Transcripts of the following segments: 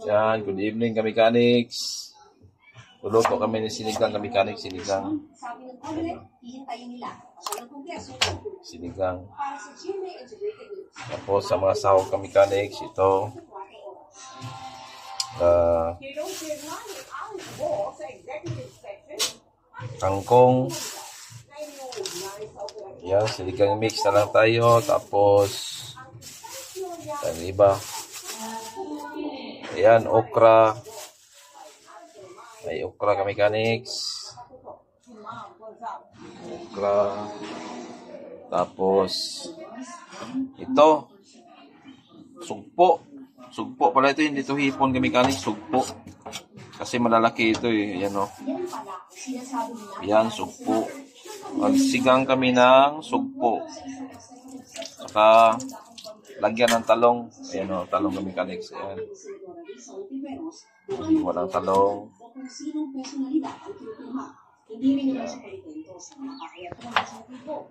Yan, good evening kami mechanics. Luluto kami ni sinigang kami mechanics, sinigang. Sinigang. Tapos sa mga sahog kami mechanics, ito. Kangkong. Yan, sinigang mix na lang tayo. Tapos ang iba. Ayan, okra. May okra kami mechanics. Okra. Tapos ito. Sugpo. Sugpo pala ito, hindi ito hipon kami mechanics. Sugpo. Kasi malalaki ito eh. Ayan o. Ayan, sugpo. Magsigang kami ng sugpo. Saka lagyan ng talong. Ayan o, talong kami mechanics. Ayan. Walang talong.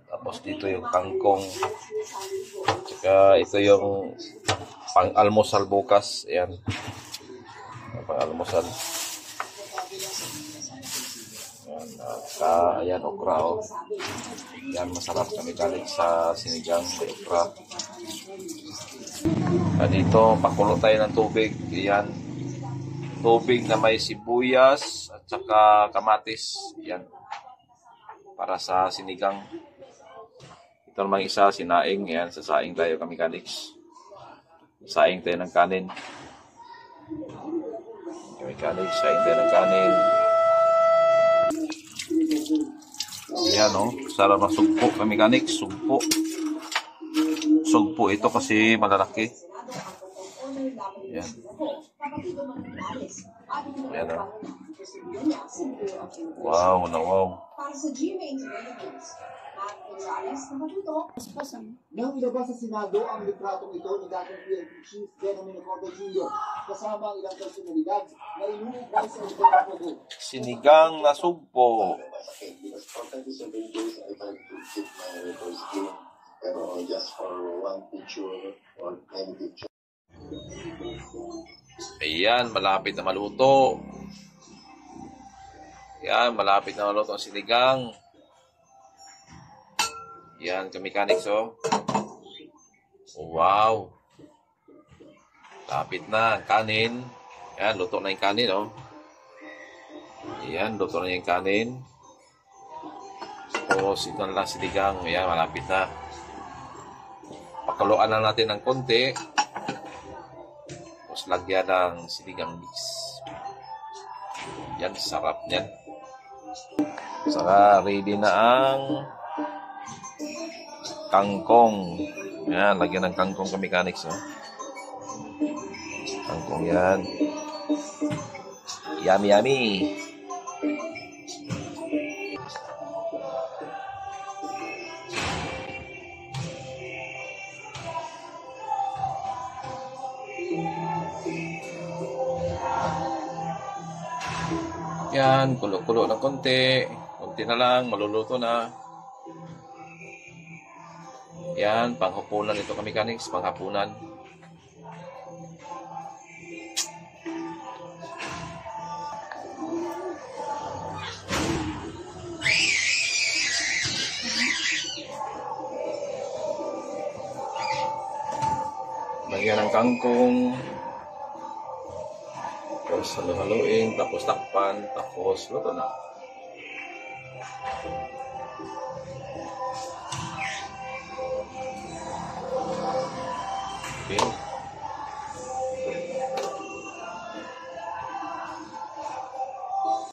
Tapos dito yung kangkong. Saka ito yung pang-almusal bukas. Ayan. Pang-almusal. Ayan, okra o. Ayan, masarap kami galing sa sinigang sa okra. Dito, pakulo tayo ng tubig. Ayan. Tubig na may sibuyas at saka kamatis. Ayan. Para sa sinigang. Ito naman isa, sinaing. Ayan, sasaing tayo kami mechanics. Saing tayo ng kanin. Kami mechanics, saing tayo ng kanin. Ayan o, sarap na sugpo kami mechanics. Sugpo. Sugpo ito kasi malalaki. Ayan. Ayan o. Wow, na wow. Nang ilabas sa Senado ang litratong ito ni dating PNP Chief Benjamin Acosta Jr. kasama ang ilang personalidad na inuubay sa ibang pogo. Sinigang na sugpo. Ayan, malapit na maluto. Ayan, malapit na maluto ang sinigang. Ayan, mechanics oh. Wow. Lapit na ang kanin. Ayan, luto na yung kanin oh. Ayan, luto na yung kanin. Tapos ito na lang sinigang. Ayan, malapit na. Pakuluan na natin ng konti. Tapos lagyan ng sinigang mix. Yan, sarap niyan. Saka ready na ang kangkong. Yan, lagyan ng kangkong kami mechanics. Oh. Kangkong yan. Yummy, yummy. Yan, kulo-kulo ng konti. Konti na lang, maluluto na. Yan, panghapunan ito kami mechanics, panghapunan. Lagyan ng kangkong. Tapos halo-haloin, tapos takpan, tapos luto na.